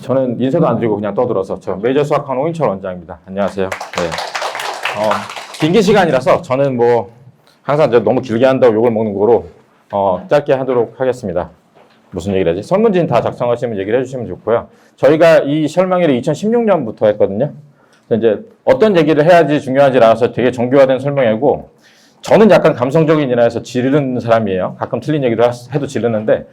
저는 인사도 안 드리고 그냥 떠들어서 저 메이저 수학학원 오인철 원장입니다. 안녕하세요. 네. 긴 시간이라서 저는 뭐 항상 너무 길게 한다고 욕을 먹는 거로 짧게 하도록 하겠습니다. 무슨 얘기를 하지? 설문지는 다 작성하시면 얘기를 해주시면 좋고요. 저희가 이 설명회를 2016년부터 했거든요. 이제 어떤 얘기를 해야지 중요한지 알아서 되게 정교화된 설명회고, 저는 약간 감성적인 일화에서 지르는 사람이에요. 가끔 틀린 얘기를 해도 지르는데,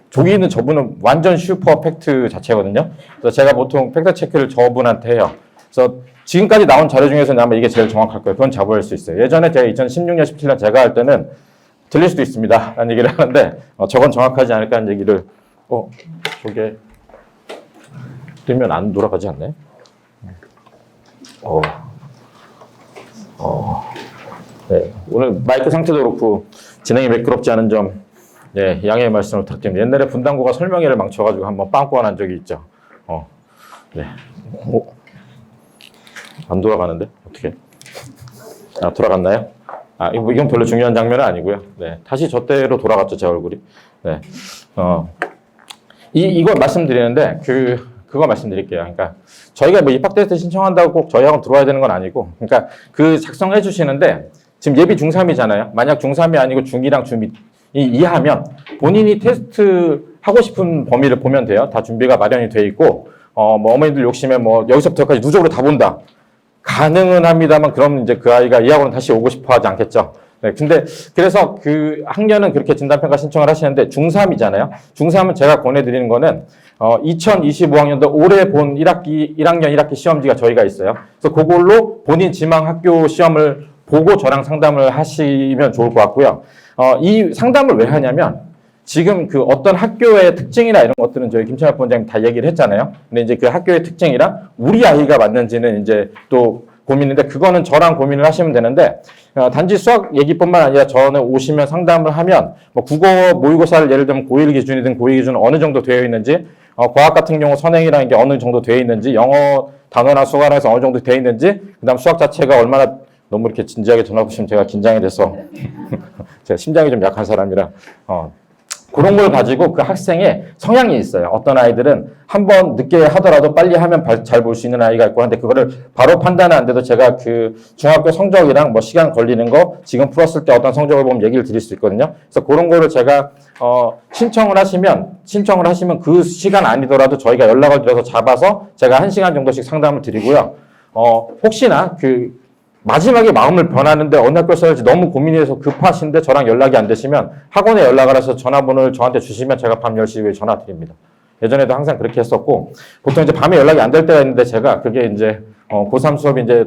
저기 있는 저분은 완전 슈퍼 팩트 자체거든요. 그래서 제가 보통 팩트 체크를 저분한테 해요. 그래서 지금까지 나온 자료 중에서는 아마 이게 제일 정확할 거예요. 그건 자부할 수 있어요. 예전에 제가 2016년, 17년 제가 할 때는 들릴 수도 있습니다 라는 얘기를 하는데, 저건 정확하지 않을까 하는 얘기를, 저게 뜨면 안 돌아가지 않나요? 네. 오늘 마이크 상태도 그렇고 진행이 매끄럽지 않은 점, 네, 양해의 말씀을 부탁드립니다. 옛날에 분당고가 설명회를 망쳐가지고 한번 빵꾸가 난 적이 있죠. 네. 안 돌아가는데? 어떻게? 돌아갔나요? 이건 별로 중요한 장면은 아니고요. 네. 다시 저때로 돌아갔죠, 제 얼굴이. 네. 이걸 말씀드리는데, 그거 말씀드릴게요. 그러니까, 저희가 뭐 입학 테스트 신청한다고 꼭 저희 학원 들어와야 되는 건 아니고, 그러니까 그 작성해 주시는데, 지금 예비 중3이잖아요. 만약 중3이 아니고 중2랑 중2 이하면 본인이 테스트 하고 싶은 범위를 보면 돼요. 다 준비가 마련이 돼 있고, 뭐 어머니들 욕심에 뭐 여기서부터까지 누적으로 다 본다. 가능은 합니다만, 그럼 이제 그 아이가 이 학원은 다시 오고 싶어 하지 않겠죠. 네, 근데 그래서 그 학년은 그렇게 진단평가 신청을 하시는데, 중3이잖아요. 중3은 제가 권해드리는 거는 2025학년도 올해 본 1학년 1학기 시험지가 저희가 있어요. 그래서 그걸로 본인 지망 학교 시험을 보고 저랑 상담을 하시면 좋을 것 같고요. 이 상담을 왜 하냐면, 지금 그 어떤 학교의 특징이나 이런 것들은 저희 김철학 원장님 다 얘기를 했잖아요. 근데 이제 그 학교의 특징이랑 우리 아이가 맞는지는 이제 또 고민인데, 그거는 저랑 고민을 하시면 되는데, 단지 수학 얘기뿐만 아니라 저는 오시면 상담을 하면, 뭐 국어 모의고사를 예를 들면 고1 기준이든 고2 기준은 어느 정도 되어 있는지, 과학 같은 경우 선행이라는 게 어느 정도 되어 있는지, 영어 단어나 수학에서 어느 정도 되어 있는지, 그 다음 수학 자체가 얼마나, 너무 이렇게 진지하게 전화 보시면 제가 긴장이 돼서 제가 심장이 좀 약한 사람이라 그런 걸 가지고 그 학생의 성향이 있어요. 어떤 아이들은 한번 늦게 하더라도 빨리 하면 잘 볼 수 있는 아이가 있고 한데, 그거를 바로 판단은 안 돼도 제가 그 중학교 성적이랑 뭐 시간 걸리는 거 지금 풀었을 때 어떤 성적을 보면 얘기를 드릴 수 있거든요. 그래서 그런 거를 제가 신청을 하시면 그 시간 아니더라도 저희가 연락을 드려서 잡아서 제가 1시간 정도씩 상담을 드리고요. 혹시나 마지막에 마음을 변하는데 어느 학교 써야지 너무 고민이 돼서 급하신데 저랑 연락이 안 되시면 학원에 연락을 해서 전화번호를 저한테 주시면 제가 밤 10시 후에 전화 드립니다. 예전에도 항상 그렇게 했었고, 보통 이제 밤에 연락이 안 될 때가 있는데, 제가 그게 이제 고3 수업이 이제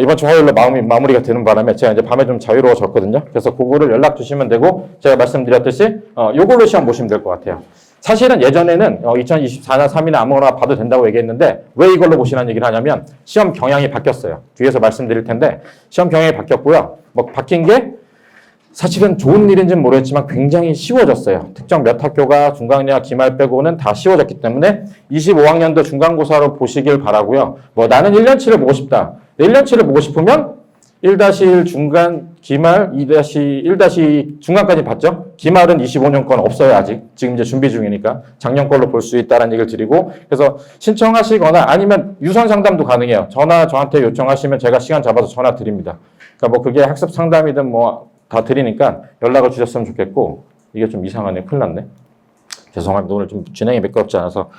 이번 주 화요일로 마무리가 되는 바람에 제가 이제 밤에 좀 자유로워졌거든요. 그래서 그거를 연락 주시면 되고, 제가 말씀드렸듯이 요걸로 시험 보시면 될 것 같아요. 사실은 예전에는 2024나 3이나 아무거나 봐도 된다고 얘기했는데, 왜 이걸로 보시라는 얘기를 하냐면, 시험 경향이 바뀌었어요. 뒤에서 말씀드릴 텐데, 시험 경향이 바뀌었고요. 뭐 바뀐 게 사실은 좋은 일인지는 모르겠지만 굉장히 쉬워졌어요. 특정 몇 학교가 중간고사 기말 빼고는 다 쉬워졌기 때문에 25학년도 중간고사로 보시길 바라고요. 뭐 나는 1년치를 보고 싶다. 1년치를 보고 싶으면 1-1 중간, 기말, 1- 중간까지 봤죠? 기말은 25년 건 없어요, 아직. 지금 이제 준비 중이니까. 작년 걸로 볼 수 있다는 얘기를 드리고, 그래서 신청하시거나 아니면 유선 상담도 가능해요. 전화 저한테 요청하시면 제가 시간 잡아서 전화 드립니다. 그러니까 뭐 그게 학습 상담이든 뭐 다 드리니까 연락을 주셨으면 좋겠고, 이게 좀 이상하네. 큰일 났네. 죄송합니다. 오늘 좀 진행이 매끄럽지 않아서.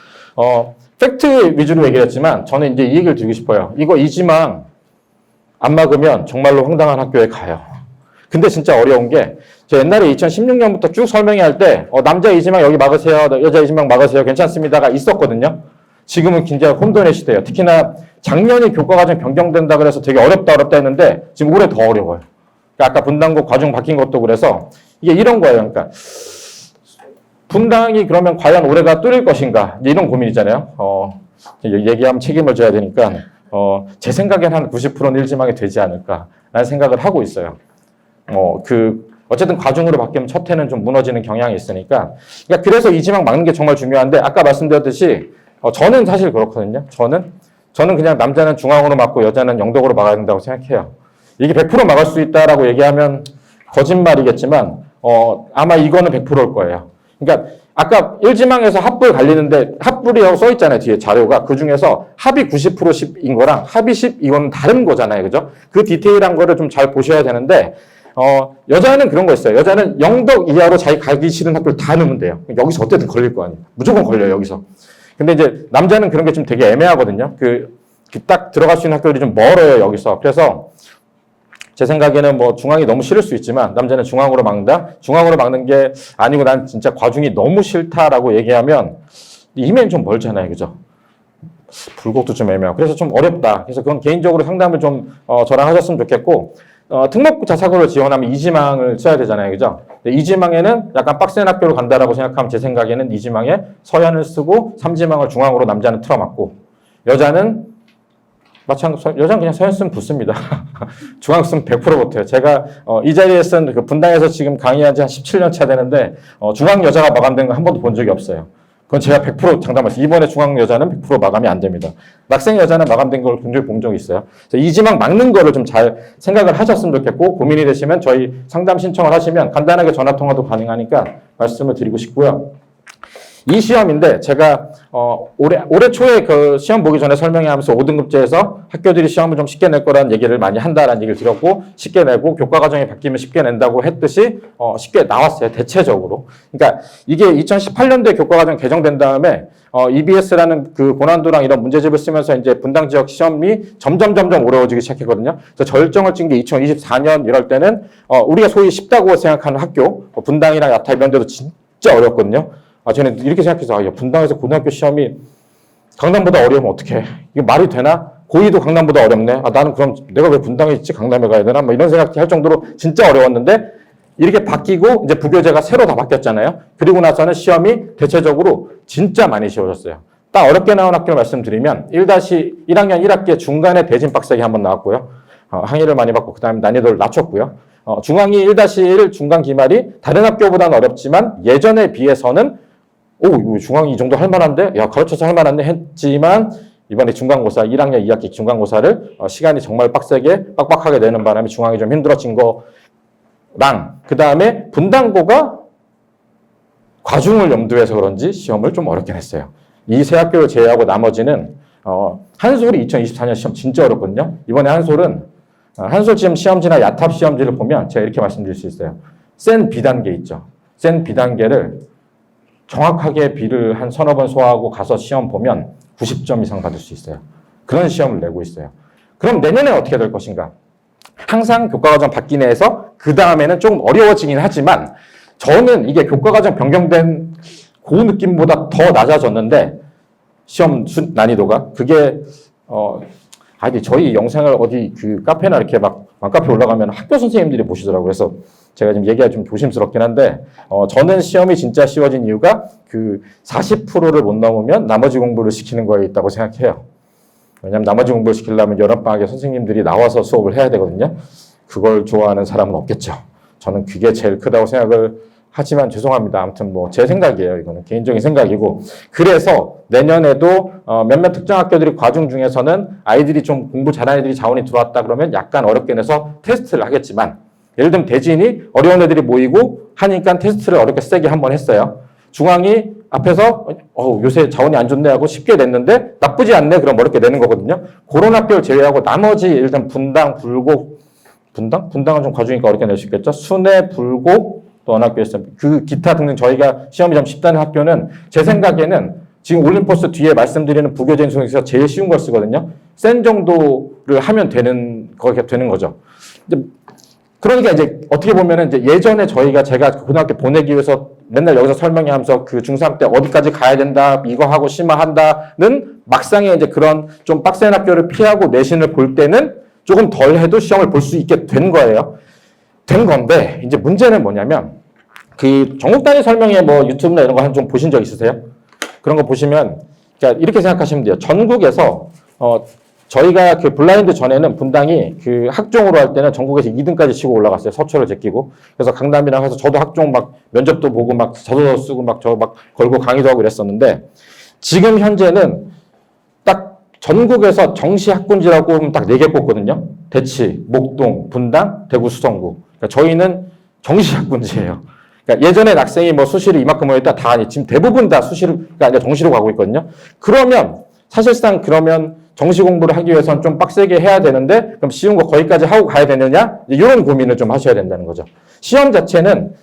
팩트 위주로 얘기를 했지만, 저는 이제 이 얘기를 드리고 싶어요. 이 지망 안 막으면 정말로 황당한 학교에 가요. 근데 진짜 어려운 게, 저 옛날에 2016년부터 쭉 설명회 할 때, 남자 이 지망 여기 막으세요, 여자 이 지망 막으세요, 괜찮습니다가 있었거든요. 지금은 굉장히 혼돈의 시대예요. 특히나 작년에 교과과정 변경된다 그래서 되게 어렵다 했는데, 지금 올해 더 어려워요. 아까 분당고 과중 바뀐 것도 그래서, 이게 이런 거예요. 그러니까 분당이 그러면 과연 올해가 뚫릴 것인가, 이런 고민이잖아요. 얘기하면 책임을 져야 되니까, 제 생각엔 한 90%는 1지망이 되지 않을까라는 생각을 하고 있어요. 어쨌든 과중으로 바뀌면 첫 해는 좀 무너지는 경향이 있으니까. 그러니까 그래서 2지망 막는 게 정말 중요한데, 아까 말씀드렸듯이, 저는 사실 그렇거든요. 저는 그냥 남자는 중앙으로 막고 여자는 영덕으로 막아야 된다고 생각해요. 이게 100% 막을 수 있다라고 얘기하면 거짓말이겠지만, 아마 이거는 100%일 거예요. 그러니까 아까 1지망에서 합불 갈리는데 합불이라고 써 있잖아요. 뒤에 자료가. 그 중에서 합이 90% 10인 거랑 합이 10 이거는 다른 거잖아요. 그죠? 그 디테일한 거를 좀 잘 보셔야 되는데 여자는 그런 거 있어요. 여자는 0덕 이하로 자기 가기 싫은 학교를 다 넣으면 돼요. 여기서 어쨌든 걸릴 거 아니에요. 무조건 걸려요, 여기서. 근데 이제 남자는 그런 게 좀 되게 애매하거든요. 딱 들어갈 수 있는 학교들이 좀 멀어요, 여기서. 그래서 제 생각에는 뭐 중앙이 너무 싫을 수 있지만 남자는 중앙으로 막는다? 중앙으로 막는 게 아니고 난 진짜 과중이 너무 싫다라고 얘기하면 이면 좀 멀잖아요. 그죠? 불곡도 좀 애매하고. 그래서 좀 어렵다. 그래서 그건 개인적으로 상담을 좀 저랑 하셨으면 좋겠고 특목고 자사고를 지원하면 이지망을 써야 되잖아요. 그죠? 이지망에는 약간 빡센 학교로 간다라고 생각하면 제 생각에는 이지망에 서연을 쓰고 삼지망을 중앙으로 남자는 틀어막고 여자는 여자는 그냥 서연 쓰면 붙습니다. 중앙 쓰면 100% 붙어요. 제가 이 자리에 쓴 그 분당에서 지금 강의한 지 한 17년 차 되는데 중앙 여자가 마감된 거 한 번도 본 적이 없어요. 그건 제가 100% 장담했어요. 이번에 중앙 여자는 100% 마감이 안 됩니다. 낙생 여자는 마감된 걸 굉장히 본 적이 있어요. 그래서 이지망 막는 거를 좀 잘 생각을 하셨으면 좋겠고 고민이 되시면 저희 상담 신청을 하시면 간단하게 전화 통화도 가능하니까 말씀을 드리고 싶고요. 이 시험인데 제가 올해 초에 그 시험 보기 전에 설명하면서 5등급제에서 학교들이 시험을 좀 쉽게 낼 거라는 얘기를 많이 한다라는 얘기를 드렸고 쉽게 내고 교과 과정이 바뀌면 쉽게 낸다고 했듯이 쉽게 나왔어요. 대체적으로. 그러니까 이게 2018년도에 교과 과정 개정된 다음에 EBS라는 그 고난도랑 이런 문제집을 쓰면서 이제 분당 지역 시험이 점점 어려워지기 시작했거든요. 그래서 절정을 찍은 게 2024년 이럴 때는 우리가 소위 쉽다고 생각하는 학교 분당이랑 야타 이런 데도 진짜 어렵거든요. 저는 이렇게 생각해서 분당에서 고등학교 시험이 강남보다 어려우면 어떡해. 이게 말이 되나? 고2도 강남보다 어렵네. 나는 그럼 내가 왜 분당에 있지? 강남에 가야 되나? 뭐 이런 생각할 정도로 진짜 어려웠는데 이렇게 바뀌고 이제 부교재가 새로 다 바뀌었잖아요. 그리고 나서는 시험이 대체적으로 진짜 많이 쉬워졌어요. 딱 어렵게 나온 학교를 말씀드리면 1-1학년 1학기 중간에 대진 빡세게 한번 나왔고요. 항의를 많이 받고 그다음에 난이도를 낮췄고요. 중앙이 1-1 중간 기말이 다른 학교보다는 어렵지만 예전에 비해서는 이거 중앙이 이 정도 할 만한데? 야, 가르쳐서 할 만한데? 했지만, 이번에 중간고사, 1학년 2학기 중간고사를 시간이 정말 빡빡하게 내는 바람에 중앙이 좀 힘들어진 거랑, 그 다음에 분당고가 과중을 염두해서 그런지 시험을 좀 어렵게 했어요. 이 세 학교를 제외하고 나머지는, 한솔이 2024년 시험 진짜 어렵거든요. 이번에 한솔 지금 시험지나 야탑 시험지를 보면 제가 이렇게 말씀드릴 수 있어요. 센 B단계 있죠. 센 B단계를 정확하게 B를 한 서너 번 소화하고 가서 시험 보면 90점 이상 받을 수 있어요. 그런 시험을 내고 있어요. 그럼 내년에 어떻게 될 것인가? 항상 교과과정 바뀌네 해서 그 다음에는 조금 어려워지긴 하지만 저는 이게 교과과정 변경된 그 느낌보다 더 낮아졌는데 시험 난이도가 그게 저희 영상을 어디 그 카페나 이렇게 막 맘카페 올라가면 학교 선생님들이 보시더라고요. 그래서 제가 지금 얘기가 좀 조심스럽긴 한데, 저는 시험이 진짜 쉬워진 이유가 그 40%를 못 넘으면 나머지 공부를 시키는 거에 있다고 생각해요. 왜냐면 나머지 공부를 시키려면 여름방학에 선생님들이 나와서 수업을 해야 되거든요. 그걸 좋아하는 사람은 없겠죠. 저는 그게 제일 크다고 생각을 하지만 죄송합니다. 아무튼 뭐 제 생각이에요. 이거는 개인적인 생각이고. 그래서 내년에도 몇몇 특정 학교들이 과중 중에서는 아이들이 좀 공부 잘하는 애들이 자원이 들어왔다 그러면 약간 어렵게 내서 테스트를 하겠지만 예를 들면 대진이 어려운 애들이 모이고 하니까 테스트를 어렵게 세게 한번 했어요. 중앙이 앞에서 요새 자원이 안 좋네 하고 쉽게 냈는데 나쁘지 않네 그럼 어렵게 내는 거거든요. 그런 학교를 제외하고 나머지 일단 분당, 불곡, 분당은 좀 과중이니까 어렵게 낼 수 있겠죠. 순회, 불곡, 또 어느 학교였어요. 그 기타 등등 저희가 시험이 좀 쉽다는 학교는 제 생각에는 지금 올림포스 뒤에 말씀드리는 부교재인 중에서 제일 쉬운 걸 쓰거든요. 센 정도를 하면 되는 거죠. 그러니까 이제 어떻게 보면은 이제 예전에 제가 고등학교 보내기 위해서 맨날 여기서 설명하면서 그 중3 때 어디까지 가야 된다, 이거 하고 심화한다는 막상에 이제 그런 좀 빡센 학교를 피하고 내신을 볼 때는 조금 덜 해도 시험을 볼 수 있게 된 거예요. 된 건데 이제 문제는 뭐냐면 그 전국 단위 설명회 뭐 유튜브나 이런 거 좀 보신 적 있으세요? 그런 거 보시면 그러니까 이렇게 생각하시면 돼요. 전국에서 저희가 그 블라인드 전에는 분당이 그 학종으로 할 때는 전국에서 2등까지 치고 올라갔어요. 서초를 제끼고. 그래서 강남이랑 해서 저도 학종 막 면접도 보고 막 저도 쓰고 막 저 막 걸고 강의도 하고 이랬었는데 지금 현재는 딱 전국에서 정시 학군지라고 하면 딱 4개 뽑거든요. 대치, 목동, 분당, 대구, 수성구. 그러니까 저희는 정시 학군지예요. 그러니까 예전에 학생이 뭐 수시를 이만큼 모였다 다 아니 지금 대부분 다 수시가 아니라 정시로 가고 있거든요. 그러면 사실상 그러면 정시 공부를 하기 위해서는 좀 빡세게 해야 되는데 그럼 쉬운 거 거기까지 하고 가야 되느냐? 이런 고민을 좀 하셔야 된다는 거죠. 시험 자체는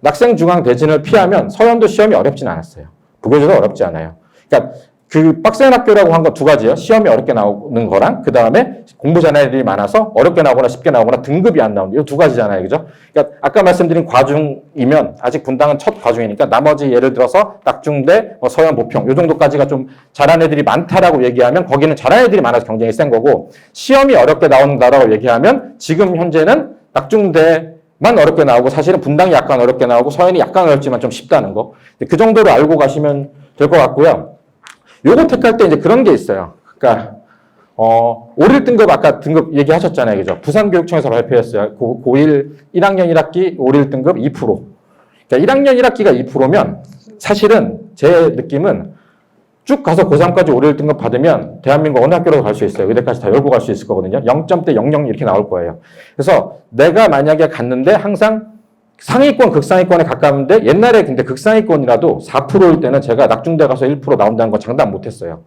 낙생 중앙 대진을 피하면 서현도 시험이 어렵진 않았어요. 부교재도 어렵지 않아요. 그러니까 그 빡센 학교라고 한 거 두 가지요. 시험이 어렵게 나오는 거랑 그 다음에 공부 잘하는 애들이 많아서 어렵게 나오거나 쉽게 나오거나 등급이 안 나오는 이 두 가지잖아요. 그죠? 그러니까 아까 말씀드린 과중이면 아직 분당은 첫 과중이니까 나머지 예를 들어서 낙중대, 서현, 보평 이 정도까지가 좀 잘하는 애들이 많다라고 얘기하면 거기는 잘하는 애들이 많아서 경쟁이 센 거고 시험이 어렵게 나온다라고 얘기하면 지금 현재는 낙중대만 어렵게 나오고 사실은 분당이 약간 어렵게 나오고 서현이 약간 어렵지만 좀 쉽다는 거. 그 정도로 알고 가시면 될 것 같고요. 요거 택할 때 이제 그런 게 있어요. 그러니까, 5일 등급 아까 등급 얘기하셨잖아요. 그죠? 부산교육청에서 발표했어요. 고1 1학년 1학기 5일 등급 2%. 그러니까 1학년 1학기가 2%면 사실은 제 느낌은 쭉 가서 고3까지 5일 등급 받으면 대한민국 어느 학교라도 갈 수 있어요. 의대까지 다 열고 갈 수 있을 거거든요. 0점대 00 이렇게 나올 거예요. 그래서 내가 만약에 갔는데 항상 상위권, 극상위권에 가까운데 옛날에 근데 극상위권이라도 4%일 때는 제가 낙중대 가서 1% 나온다는 거 장담 못했어요.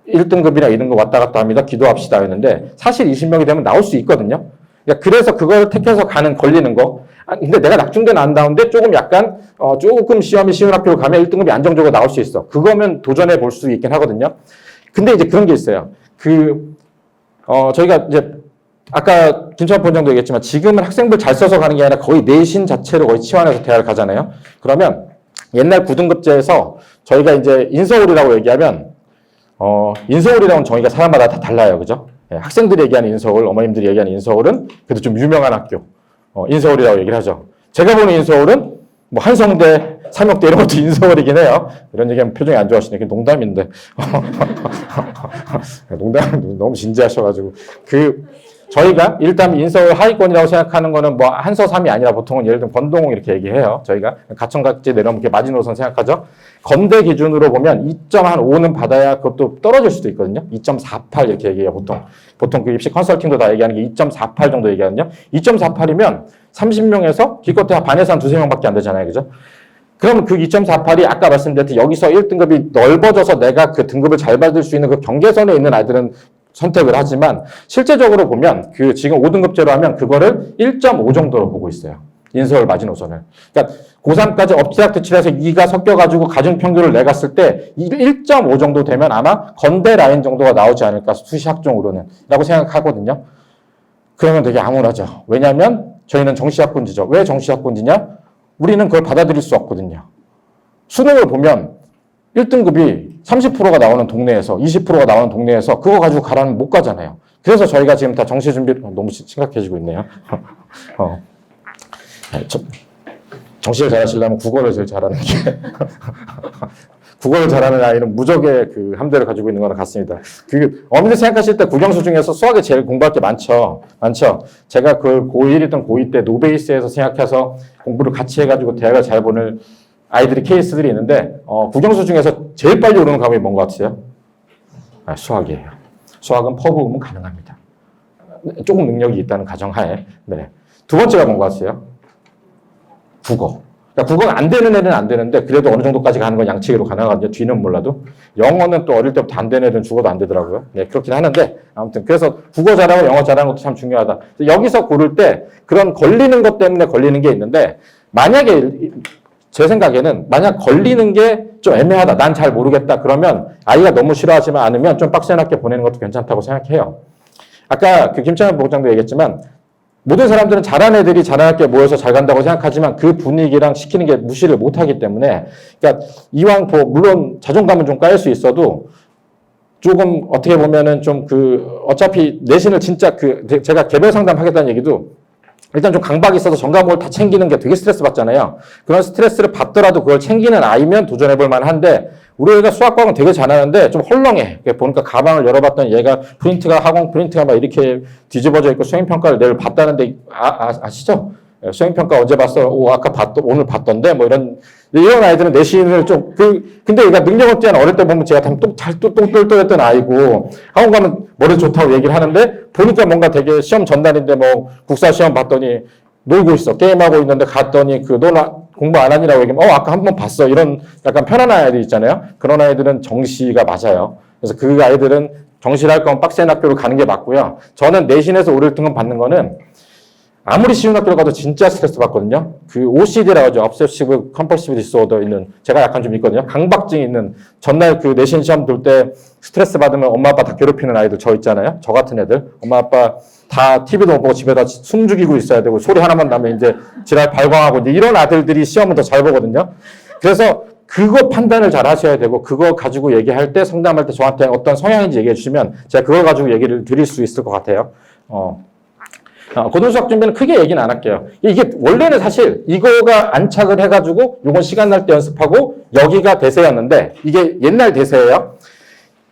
1등급이나 2등급 왔다 갔다 합니다. 기도합시다 했는데 사실 20명이 되면 나올 수 있거든요. 그러니까 그래서 그걸 택해서 가는 걸리는 거. 근데 내가 낙중대 나온다는데 조금 약간 조금 시험이 쉬운 학교로 가면 1등급이 안정적으로 나올 수 있어. 그거면 도전해 볼 수 있긴 하거든요. 근데 이제 그런 게 있어요. 저희가 이제 아까 김찬호 본장도 얘기했지만 지금은 학생들 잘 써서 가는 게 아니라 거의 내신 자체로 거의 치환해서 대학을 가잖아요. 그러면 옛날 9등급제에서 저희가 이제 인서울이라고 얘기하면 인서울이라고는 정의가 사람마다 다 달라요. 그죠? 예, 학생들이 얘기하는 인서울, 어머님들이 얘기하는 인서울은 그래도 좀 유명한 학교 인서울이라고 얘기를 하죠. 제가 보는 인서울은 뭐 한성대, 삼역대 이런 것도 인서울이긴 해요. 이런 얘기하면 표정이 안 좋아하시네. 농담인데. 농담 너무 진지하셔가지고 저희가 일단 인서울 하위권이라고 생각하는 거는 뭐 한서 3이 아니라 보통은 예를 들면 건동 이렇게 얘기해요. 저희가 가천각지 내려오면 이렇게 마지노선 생각하죠. 건대 기준으로 보면 2.5는 받아야 그것도 떨어질 수도 있거든요. 2.48 이렇게 얘기해요. 보통 그 입시 컨설팅도 다 얘기하는 게 2.48 정도 얘기하거든요. 2.48이면 30명에서 기껏해야 반에서 한 2~3명밖에 안 되잖아요. 그죠? 그럼 그 2.48이 아까 말씀드렸듯이 여기서 1등급이 넓어져서 내가 그 등급을 잘 받을 수 있는 그 경계선에 있는 아이들은 선택을 하지만 실제적으로 보면 지금 5등급제로 하면 그거를 1.5 정도로 보고 있어요. 인서울 마지노선을. 그러니까 고3까지 엎치락뒤치락해서 2가 섞여가지고 가중평균을 내갔을 때 1.5 정도 되면 아마 건대 라인 정도가 나오지 않을까 수시학종으로는 라고 생각하거든요. 그러면 되게 암울하죠. 왜냐하면 저희는 정시학군지죠. 왜 정시학군지냐? 우리는 그걸 받아들일 수 없거든요. 수능을 보면 1등급이 30%가 나오는 동네에서 20%가 나오는 동네에서 그거 가지고 가라는 못 가잖아요. 그래서 저희가 지금 다 정시 준비 너무 심각해지고 있네요. 정시를 잘하시려면 국어를 제일 잘하는 게 국어를 잘하는 아이는 무적의 그 함대를 가지고 있는 거랑 같습니다. 어머니들 생각하실 때 국영수 중에서 수학에 제일 공부할 게 많죠. 제가 그 고1이든 고2 때 노베이스에서 생각해서 공부를 같이 해가지고 대학을 잘 보낼 아이들이 케이스들이 있는데 국영수 중에서 제일 빨리 오르는 과목이 뭔 것 같으세요? 수학이에요. 수학은 퍼부으면 가능합니다. 조금 능력이 있다는 가정하에. 네. 두 번째가 뭔 것 같으세요? 국어. 그러니까 국어가 안 되는 애는 안 되는데 그래도 어느 정도까지 가는 건 양치기로 가능하거든요. 뒤는 몰라도. 영어는 또 어릴 때부터 안 되는 애들은 죽어도 안 되더라고요. 네, 그렇긴 하는데 아무튼 그래서 국어 잘하고 영어 잘하는 것도 참 중요하다. 여기서 고를 때 그런 걸리는 것 때문에 걸리는 게 있는데 만약에 제 생각에는 만약 걸리는 게 좀 애매하다. 난 잘 모르겠다. 그러면 아이가 너무 싫어하지만 않으면 좀 빡센 학교 보내는 것도 괜찮다고 생각해요. 아까 김찬현 부장도 얘기했지만 모든 사람들은 잘하는 애들이 잘하는 학교에 모여서 잘 간다고 생각하지만 그 분위기랑 시키는 게 무시를 못하기 때문에 그러니까 이왕 물론 자존감은 좀 깔 수 있어도 조금 어떻게 보면은 좀 어차피 내신을 진짜 제가 개별 상담하겠다는 얘기도 일단 좀 강박이 있어서 전 과목을 다 챙기는 게 되게 스트레스 받잖아요. 그런 스트레스를 받더라도 그걸 챙기는 아이면 도전해볼 만한데 우리 애가 수학과목은 되게 잘하는데 좀 헐렁해. 보니까 가방을 열어봤더니 얘가 학원 프린트가 막 이렇게 뒤집어져 있고 수행평가를 내일 봤다는데 아시죠? 수행평가 언제 봤어? 오늘 봤던데 뭐 이런 아이들은 내신을 좀 근데 얘가 능력 없지 않아. 어릴 때 보면 제가 똥똘똘했던 아이고 학원 가면 머리 좋다고 얘기를 하는데 보니까 뭔가 되게 시험 전날인데 뭐 국사 시험 봤더니 놀고 있어. 게임하고 있는데 갔더니 너 공부 안 하니라고 얘기하면 아까 한 번 봤어. 이런 약간 편한 아이들 있잖아요. 그런 아이들은 정시가 맞아요. 그래서 그 아이들은 정시를 할 거면 빡센 학교를 가는 게 맞고요. 저는 내신에서 오를 등급 받는 거는 아무리 쉬운 학교를 가도 진짜 스트레스 받거든요. 그 OCD라고 하죠. Obsessive Compulsive Disorder 있는, 제가 약간 좀 있거든요. 강박증 있는, 전날 그 내신 시험 볼 때 스트레스 받으면 엄마 아빠 다 괴롭히는 아이들 저 있잖아요. 저 같은 애들. 엄마 아빠 다 TV도 못 보고 집에다 숨 죽이고 있어야 되고 소리 하나만 나면 이제 지랄 발광하고 이제 이런 아들들이 시험은 더 잘 보거든요. 그래서 그거 판단을 잘 하셔야 되고 그거 가지고 얘기할 때 상담할 때 저한테 어떤 성향인지 얘기해 주시면 제가 그걸 가지고 얘기를 드릴 수 있을 것 같아요. 고등수학 준비는 크게 얘기는 안 할게요. 이게 원래는 사실 이거가 안착을 해가지고 요건 시간 날 때 연습하고 여기가 대세였는데 이게 옛날 대세예요.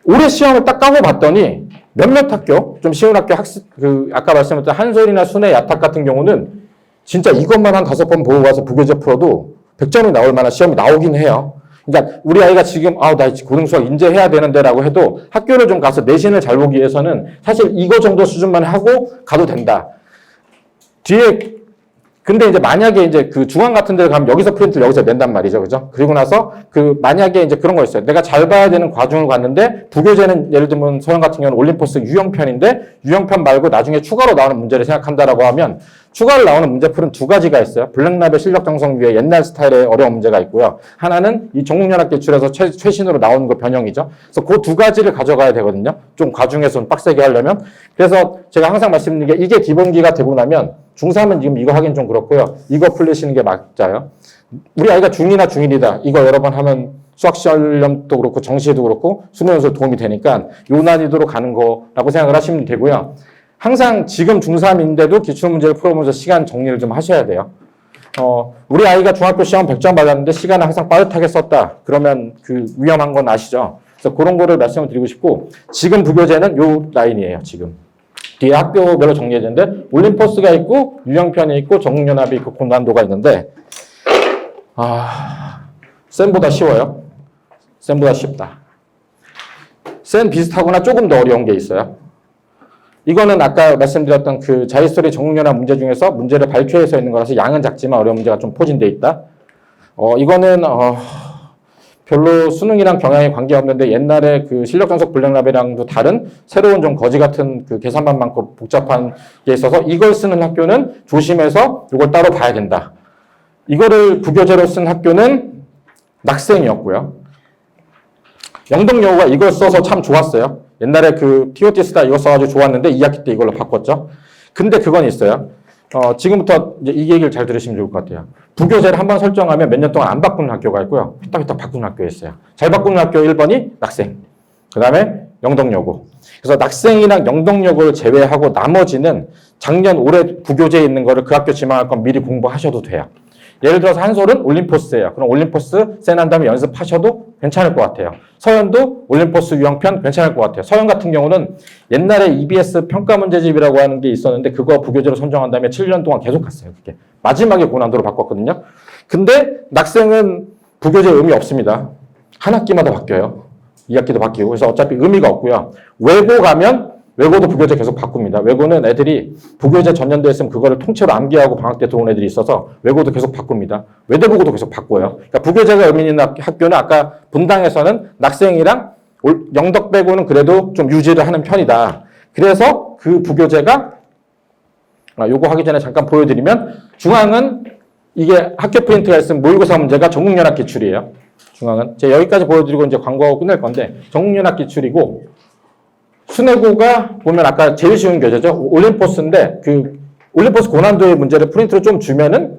올해 시험을 딱 까고 봤더니 몇몇 학교, 좀 쉬운 학교 아까 말씀드렸던 한솔이나 순회, 야탁 같은 경우는 진짜 이것만 한 5번 보고 가서 부교재 풀어도 100점이 나올 만한 시험이 나오긴 해요. 그러니까 우리 아이가 지금 나 고등수학 인제해야 되는데라고 해도 학교를 좀 가서 내신을 잘 보기 위해서는 사실 이거 정도 수준만 하고 가도 된다. 근데 이제 만약에 이제 그 중앙 같은 데 가면 여기서 프린트를 여기서 낸단 말이죠. 그죠? 그리고 나서 만약에 이제 그런 거 있어요. 내가 잘 봐야 되는 과중을 갔는데 부교재는 예를 들면 서영 같은 경우는 올림포스 유형편인데 유형편 말고 나중에 추가로 나오는 문제를 생각한다라고 하면 추가로 나오는 문제풀은 두 가지가 있어요. 블랙라벨 실력 정성 위에 옛날 스타일의 어려운 문제가 있고요. 하나는 이 전국연합 기출에서 최신으로 나오는 거 변형이죠. 그래서 그 두 가지를 가져가야 되거든요. 좀 과중해서 좀 빡세게 하려면. 그래서 제가 항상 말씀드리는 게 이게 기본기가 되고 나면 중3은 지금 이거 하긴 좀 그렇고요. 이거 풀리시는 게 맞아요. 우리 아이가 중2나 중1이다. 이거 여러 번 하면 수학시험도 그렇고 정시에도 그렇고 수능 연수에 도움이 되니까 요 난이도로 가는 거라고 생각을 하시면 되고요. 항상 지금 중3인데도 기출문제를 풀어보면서 시간 정리를 좀 하셔야 돼요. 우리 아이가 중학교 시험 100점 받았는데 시간을 항상 빠듯하게 썼다. 그러면 그 위험한 건 아시죠? 그래서 그런 거를 말씀을 드리고 싶고 지금 부교재는 요 라인이에요. 지금. 뒤에 학교별로 정리해졌는데 올림포스가 있고 유형편이 있고 전국연합이 있고 고난도가 있는데 쌤보다 쉬워요. 쌤보다 쉽다. 쌤 비슷하거나 조금 더 어려운 게 있어요. 이거는 아까 말씀드렸던 그 자히스토리 전국연합 문제 중에서 문제를 발표해서 있는 거라서 양은 작지만 어려운 문제가 좀 포진돼 있다. 이거는 별로 수능이랑 경향이 관계없는데 옛날에 그 실력 전속 블랙라벨이랑도 다른 새로운 좀 거지 같은 그 계산만 많고 복잡한 게 있어서 이걸 쓰는 학교는 조심해서 이걸 따로 봐야 된다. 이거를 부교재로 쓴 학교는 낙생이었고요. 영덕여고가 이걸 써서 참 좋았어요. 옛날에 그 TOT 쓰다 이거 써가지고 좋았는데 2학기 때 이걸로 바꿨죠. 근데 그건 있어요. 지금부터 이제 이 얘기를 잘 들으시면 좋을 것 같아요. 부교재를 한번 설정하면 몇 년 동안 안 바꾸는 학교가 있고요. 휘딱휘딱 바꾸는 학교가 있어요. 잘 바꾸는 학교 1번이 낙생. 그 다음에 영덕여고. 그래서 낙생이랑 영덕여고를 제외하고 나머지는 작년 올해 부교재에 있는 거를 그 학교 지망할 건 미리 공부하셔도 돼요. 예를 들어서 한솔은 올림포스예요. 그럼 올림포스 쌤한 다음에 연습하셔도 괜찮을 것 같아요. 서현도 올림포스 유형편 괜찮을 것 같아요. 서현 같은 경우는 옛날에 EBS 평가문제집이라고 하는 게 있었는데 그거 부교재로 선정한 다음에 7년 동안 계속 갔어요. 그게 마지막에 고난도로 바꿨거든요. 근데 낙생은 부교재 의미 없습니다. 한 학기마다 바뀌어요. 2학기도 바뀌고. 그래서 어차피 의미가 없고요. 외고 가면 외고도 부교재 계속 바꿉니다. 외고는 애들이 부교재 전년도에 있으면 그거를 통째로 암기하고 방학 때 들어온 애들이 있어서 외고도 계속 바꿉니다. 외대부고도 계속 바꿔요. 그러니까 부교재가 의미 있는 학교는 아까 분당에서는 낙생이랑 영덕 빼고는 그래도 좀 유지를 하는 편이다. 그래서 그 부교재가 요거 하기 전에 잠깐 보여드리면 중앙은 이게 학교 프린트가 있으면 모의고사 문제가 전국연합 기출이에요. 중앙은 제가 여기까지 보여드리고 이제 광고하고 끝낼 건데 전국연합 기출이고 순회고가 보면 아까 제일 쉬운 교재죠. 올림포스인데 그 올림포스 고난도의 문제를 프린트로 좀 주면은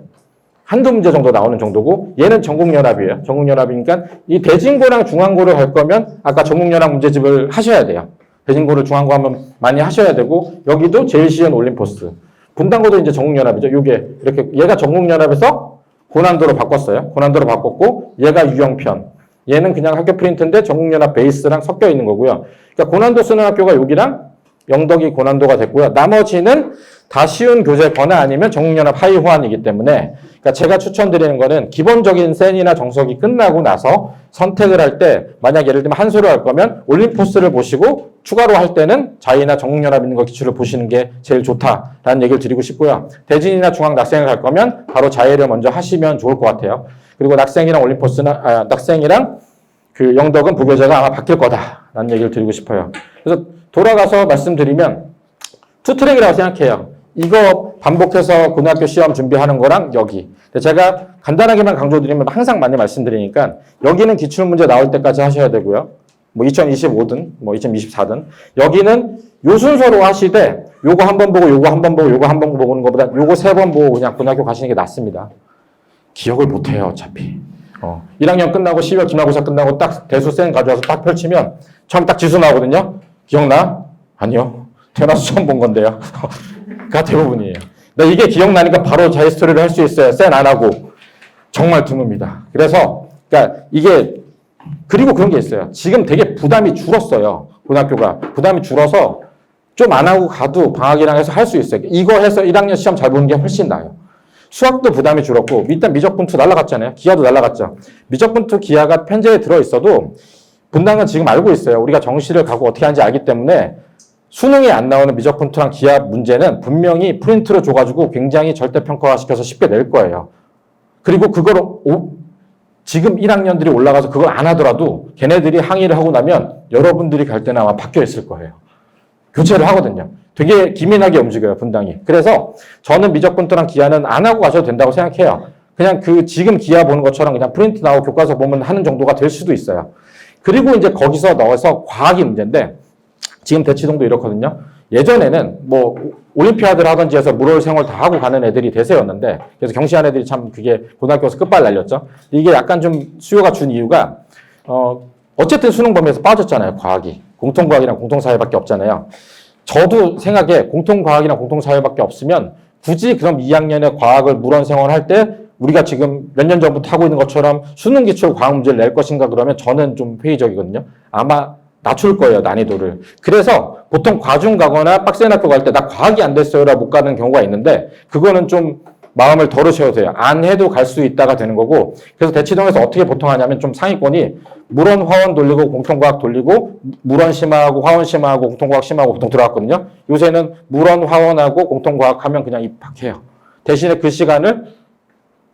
한두 문제 정도 나오는 정도고 얘는 전국연합이에요. 전국연합이니까 이 대진고랑 중앙고를 할 거면 아까 전국연합 문제집을 하셔야 돼요. 대진고를 중앙고 하면 많이 하셔야 되고 여기도 제일 쉬운 올림포스. 분당고도 이제 전국연합이죠. 요게 이렇게 얘가 전국연합에서 고난도로 바꿨어요. 고난도로 바꿨고 얘가 유형편. 얘는 그냥 학교 프린트인데 전국연합 베이스랑 섞여 있는 거고요. 그러니까 고난도 쓰는 학교가 여기랑 영덕이 고난도가 됐고요. 나머지는 다 쉬운 교재거나 아니면 전국연합 하위 호환이기 때문에 그러니까 그러니까 제가 추천드리는 거는 기본적인 센이나 정석이 끝나고 나서 선택을 할 때 만약 예를 들면 한수를 할 거면 올림포스를 보시고 추가로 할 때는 자이나 정육연합 있는 거 기출을 보시는 게 제일 좋다라는 얘기를 드리고 싶고요. 대진이나 중앙 낙생을 갈 거면 바로 자이를 먼저 하시면 좋을 것 같아요. 그리고 낙생이랑 올림포스는 낙생이랑 그 영덕은 부교재가 아마 바뀔 거다라는 얘기를 드리고 싶어요. 그래서 돌아가서 말씀드리면 투트랙이라고 생각해요. 이거 반복해서 고등학교 시험 준비하는 거랑 여기. 제가 간단하게만 강조드리면 항상 많이 말씀드리니까 여기는 기출문제 나올 때까지 하셔야 되고요. 뭐 2025든 뭐 2024든 여기는 요 순서로 하시되 요거 한 번 보고 요거 한 번 보고 요거 한 번 보는 것보다 요거 3번 보고 그냥 고등학교 가시는 게 낫습니다. 기억을 못 해요, 어차피. 1학년 끝나고 12월 기말고사 끝나고 딱 대수 쌩 가져와서 딱 펼치면 처음 딱 지수 나오거든요. 기억나? 아니요. 태어나서 처음 본 건데요. 가 대부분이에요. 근데 이게 기억나니까 바로 자기 스토리를 할 수 있어요. 쌩 안 하고. 정말 드뭅니다. 그래서, 그러니까 이게, 그리고 그런 게 있어요. 지금 되게 부담이 줄었어요. 고등학교가. 부담이 줄어서 좀 안 하고 가도 방학이랑 해서 할 수 있어요. 이거 해서 1학년 시험 잘 보는 게 훨씬 나아요. 수학도 부담이 줄었고, 일단 미적분투 날라갔잖아요. 기하도 날라갔죠. 미적분투 기하가 편제에 들어있어도 분당은 지금 알고 있어요. 우리가 정시를 가고 어떻게 하는지 알기 때문에 수능에 안 나오는 미적분투랑 기하 문제는 분명히 프린트로 줘가지고 굉장히 절대평가화시켜서 쉽게 낼 거예요. 그리고 그걸 지금 1학년들이 올라가서 그걸 안 하더라도 걔네들이 항의를 하고 나면 여러분들이 갈 때는 아마 바뀌어 있을 거예요. 교체를 하거든요. 되게 기민하게 움직여요, 분당이. 그래서 저는 미적분투랑 기하는 안 하고 가셔도 된다고 생각해요. 그냥 그 지금 기하 보는 것처럼 그냥 프린트 나오고 교과서 보면 하는 정도가 될 수도 있어요. 그리고 이제 거기서 넣어서 과학이 문제인데 지금 대치동도 이렇거든요. 예전에는 뭐 올림피아드를 하든지 해서 물올 생활 다 하고 가는 애들이 대세였는데 그래서 경시한 애들이 참 그게 고등학교에서 끝발 날렸죠. 이게 약간 좀 수요가 준 이유가 어쨌든 수능 범위에서 빠졌잖아요. 과학이. 공통과학이랑 공통사회밖에 없잖아요. 저도 생각에 공통과학이랑 공통사회밖에 없으면 굳이 그럼 2학년에 과학을 물원 생활할 때 우리가 지금 몇 년 전부터 하고 있는 것처럼 수능 기출 과학 문제를 낼 것인가 그러면 저는 좀 회의적이거든요. 아마 낮출 거예요, 난이도를. 그래서 보통 과중 가거나 빡센 학교 갈 때 나 과학이 안 됐어요라 못 가는 경우가 있는데 그거는 좀 마음을 덜으셔도 돼요. 안 해도 갈 수 있다가 되는 거고. 그래서 대치동에서 어떻게 보통 하냐면 좀 상위권이 물원, 화원 돌리고 공통과학 돌리고 물원 심화하고 화원 심화하고 공통과학 심화하고 보통 들어갔거든요. 요새는 물원, 화원하고 공통과학 하면 그냥 입학해요. 대신에 그 시간을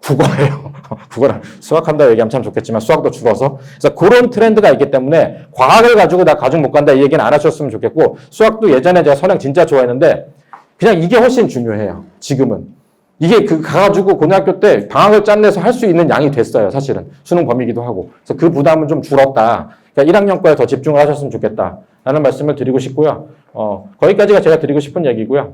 국어예요. 국어랑 수학한다 얘기하면 참 좋겠지만 수학도 줄어서. 그래서 그런 트렌드가 있기 때문에 과학을 가지고 나 가중 못 간다 이 얘기는 안 하셨으면 좋겠고 수학도 예전에 제가 선행 진짜 좋아했는데 그냥 이게 훨씬 중요해요. 지금은. 이게 가가지고 고등학교 때 방학을 짠내서 할 수 있는 양이 됐어요. 사실은. 수능 범위기도 하고. 그래서 그 부담은 좀 줄었다. 그러니까 1학년 거에 더 집중을 하셨으면 좋겠다. 라는 말씀을 드리고 싶고요. 거기까지가 제가 드리고 싶은 얘기고요.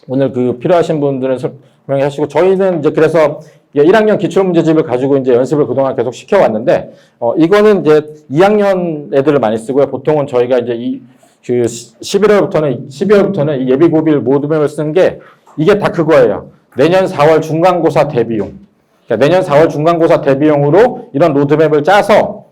오늘 필요하신 분들은 설명해 하시고 저희는 이제 그래서 1학년 기출문제집을 가지고 이제 연습을 그동안 계속 시켜왔는데, 이거는 이제 2학년 애들을 많이 쓰고요. 보통은 저희가 이제 12월부터는 이 예비고비를 모둠을 쓴 게 이게 다 그거예요. 내년 4월 중간고사 대비용. 그러니까 내년 4월 중간고사 대비용으로 이런 로드맵을 짜서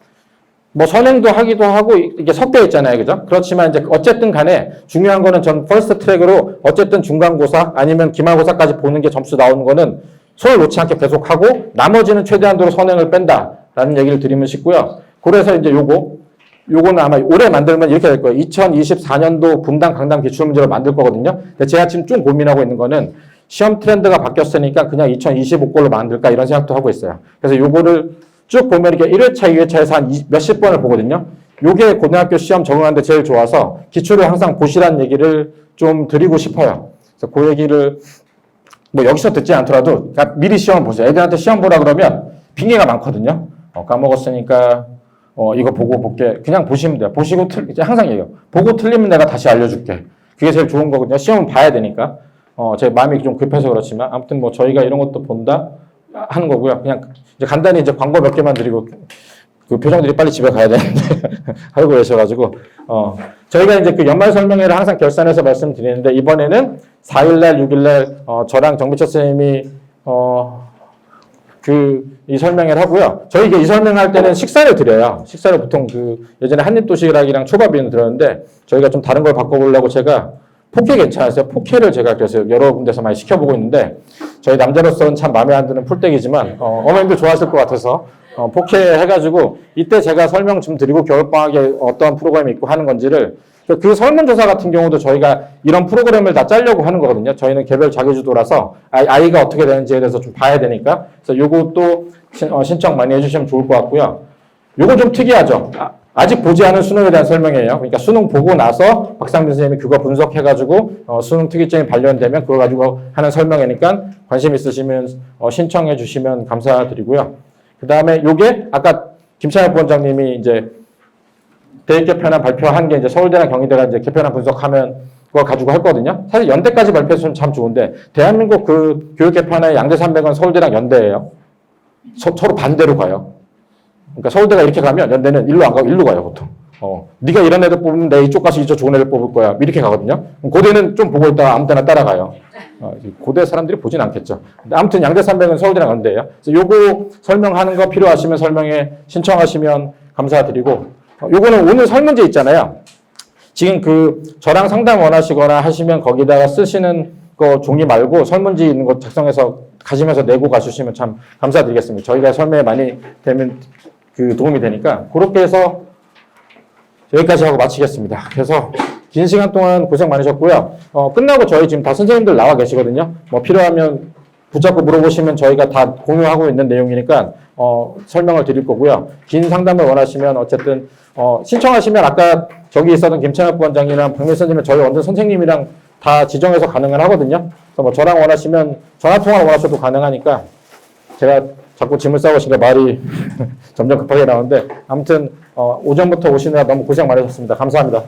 뭐 선행도 하기도 하고 이게 섞여 있잖아요. 그죠? 그렇지만 이제 어쨌든 간에 중요한 거는 전 퍼스트 트랙으로 어쨌든 중간고사 아니면 기말고사까지 보는 게 점수 나오는 거는 손을 놓지 않게 계속 하고 나머지는 최대한도로 선행을 뺀다라는 얘기를 드리면 싶고요. 그래서 이제 요거는 아마 올해 만들면 이렇게 될 거예요. 2024년도 분당 강당 기출문제로 만들 거거든요. 근데 제가 지금 좀 고민하고 있는 거는 시험 트렌드가 바뀌었으니까 그냥 2025걸로 만들까 이런 생각도 하고 있어요. 그래서 요거를 쭉 보면 이렇게 1회차, 2회차에서 한 몇십 번을 보거든요. 요게 고등학교 시험 적응하는데 제일 좋아서 기출을 항상 보시라는 얘기를 좀 드리고 싶어요. 그래서 그 얘기를 뭐 여기서 듣지 않더라도 미리 시험을 보세요. 애들한테 시험 보라 그러면 핑계가 많거든요. 까먹었으니까 이거 보고 볼게. 그냥 보시면 돼요. 보시고 이제 항상 얘기해요. 보고 틀리면 내가 다시 알려줄게. 그게 제일 좋은 거거든요. 시험은 봐야 되니까. 제 마음이 좀 급해서 그렇지만 아무튼 뭐 저희가 이런 것도 본다 하는 거고요. 그냥 이제 간단히 이제 광고 몇 개만 드리고 그 표정들이 빨리 집에 가야 되는데 하고 계셔가지고 저희가 이제 그 연말 설명회를 항상 결산해서 말씀드리는데 이번에는 4일날 6일날 저랑 정비철 선생님이 이 설명회를 하고요. 저희 이 설명할 때는 식사를 드려요. 식사를 보통 예전에 한입도시락이랑 초밥이는 들었는데 저희가 좀 다른 걸 바꿔보려고 제가 포케 괜찮으세요? 포케를 제가 그래서 여러 군데서 많이 시켜보고 있는데 저희 남자로서는 참 마음에 안 드는 풀떼기지만 어머님도 좋아하실 것 같아서 포케 해가지고 이때 제가 설명 좀 드리고 겨울방학에 어떤 프로그램이 있고 하는 건지를 그 설문조사 같은 경우도 저희가 이런 프로그램을 다 짜려고 하는 거거든요. 저희는 개별 자기주도라서 아이가 어떻게 되는지에 대해서 좀 봐야 되니까 그래서 요것도 신청 많이 해주시면 좋을 것 같고요. 요거 좀 특이하죠. 아직 보지 않은 수능에 대한 설명이에요. 그러니까 수능 보고 나서 박상민 선생님이 그거 분석해가지고 수능 특이점이 발견되면 그거 가지고 하는 설명이니까 관심 있으시면 신청해 주시면 감사드리고요. 그 다음에 요게 아까 김찬혁 부원장님이 이제 대입 개편안 발표한 게 이제 서울대나 경희대가 이제 개편안 분석하면 그거 가지고 했거든요. 사실 연대까지 발표했으면 참 좋은데 대한민국 그 교육 개편의 양대 산맥은 서울대랑 연대예요. 서로 반대로 가요. 그러니까 서울대가 이렇게 가면 연대는 일로 안 가고 일로 가요, 보통. 네가 이런 애들 뽑으면 내 이쪽 가서 이쪽 좋은 애들 뽑을 거야. 이렇게 가거든요. 고대는 좀 보고 있다가 아무 때나 따라가요. 고대 사람들이 보진 않겠죠. 근데 아무튼 양대 산맥은 서울대랑 연대예요. 그래서 요거 설명하는 거 필요하시면 설명에 신청하시면 감사드리고 요거는 오늘 설문지 있잖아요. 지금 그 저랑 상담 원하시거나 하시면 거기다가 쓰시는 거 종이 말고 설문지 있는 거 작성해서 가시면서 내고 가주시면 참 감사드리겠습니다. 저희가 설명에 많이 되면 그 도움이 되니까 그렇게 해서 여기까지 하고 마치겠습니다. 그래서 긴 시간 동안 고생 많으셨고요. 끝나고 저희 지금 다 선생님들 나와 계시거든요. 뭐 필요하면 붙잡고 물어보시면 저희가 다 공유하고 있는 내용이니까 설명을 드릴 거고요. 긴 상담을 원하시면 어쨌든 신청하시면 아까 저기 있었던 김찬혁 부원장이랑 박민 선생님은 저희 완전 선생님이랑 다 지정해서 가능은 하거든요. 그래서 뭐 저랑 원하시면 전화통화를 원하셔도 가능하니까 제가 자꾸 짐을 싸우시니까 말이 점점 급하게 나오는데 아무튼 오전부터 오시느라 너무 고생 많으셨습니다. 감사합니다.